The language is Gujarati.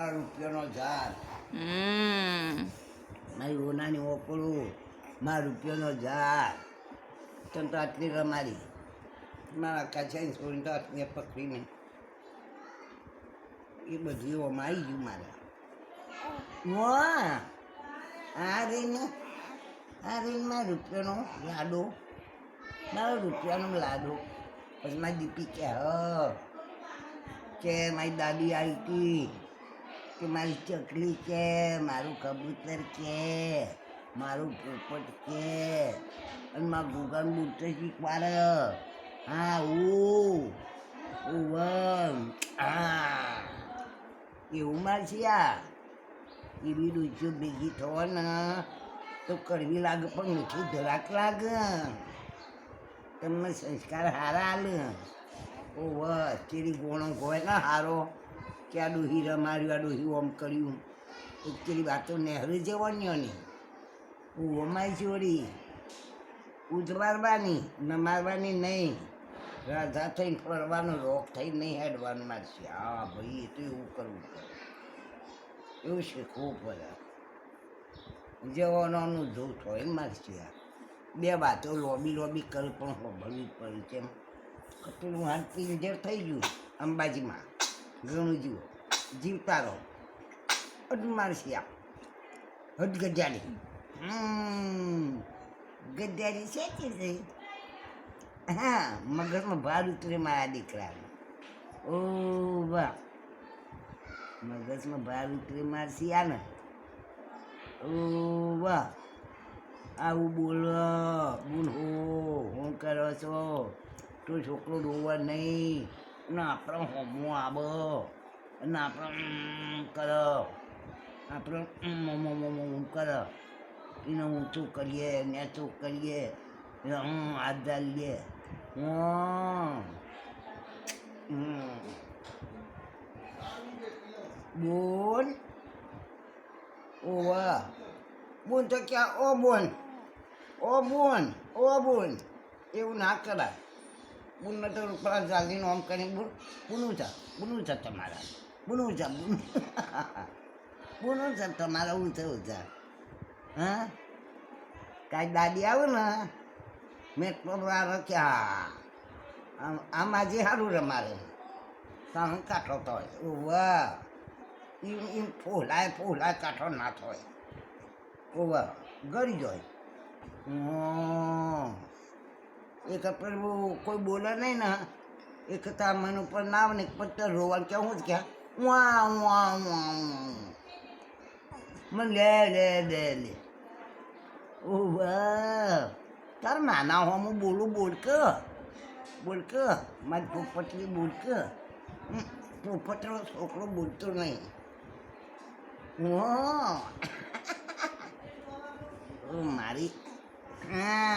આ રૂપિયાનો ઝાડ મારી ઓનાની ઓકળું મારા રૂપિયાનો ઝાડ તને તો આટલી રમાડી મારા કાચાની છોડીને તો આટલી પકડીને એ બધું ઓમાં આવી ગયું મારા આ રહીને મારા રૂપિયાનો લાડો મારો રૂપિયાનો લાડો પછી મારી દીપી કે મારી દાદી આવી હતી કે મારી ચકલી કે મારું કબૂતર કે મારું પોપટ કે અને મારા ગુગાન બુટ શીખવાડે હા હા એવું માર છે આ એવી ડૂચો ભેગી થવા ને તો કડવી લાગે પણ મીઠી ધરાક લાગે તમને સંસ્કાર હારા હાલે ચેરી ગોણો ગોય ને હારો કે આ ડોહી રમાડ્યું આ ડોહી ઓમ કર્યું ચેરી વાતો નહેરુ જવાની ને ઓમાય ચોરી ઉજવારવાની નમારવાની નહીં રાધા થઈને ફરવાનું રોગ થઈને નહીં હેડવાનું મારશે હા ભાઈ એ તો એવું કરવું પડે એવું શીખવું પડે જવાનોનું જોત હોય મારશે બે વાતો લોબી કરું પણ હોભળવી પડ્યું કેમ પેલું હાથ પિંજર થઈ ગયું અંબાજીમાં ઘણું જુઓ જીવતા રહો હદ મારશે હદ ગજાડી ગજાડી છે કે હા મગજમાં ભાર ઉતરે મારા દીકરાને ઓ વાહ મગજમાં ભાર ઉતરે મારશે આ ને ઓ વાહ આવું બોલો હો હું કરો છો તો છોકરો રોવા નહીં ને આપણે હોમું આવો અને આપણે કરો આપણે કરો એને ઊંચું કરીએ નેચું કરીએ હાથ ડાલીએ બોલ ઓવા બોન તો ક્યાં બોન એવું ના કરાય બોનને તો રૂપડા ચાલીને આમ કરીને બોલ બુનું છે તમારા બુનું છે તમારા ઊંચા હા કાંઈ દાદી આવે ને મેં તો ક્યાં આમાં જે સારું રમાડે સાણ કાઠો થાય ઓવા એમ ફોલાય કાઠો ના થાય ઓવા ગળી જાય એક પેલું કોઈ બોલે નહીં ને એક તા મન ઉપર ના આવે ને એક પત્તર રોવાનું કે હું જ ક્યાં મને લે ઓવા તાર નાના હો હું બોલ કે મારી પોપટની બોલ કે પોપટનો છોકરો બોલતો નહીં મારી હા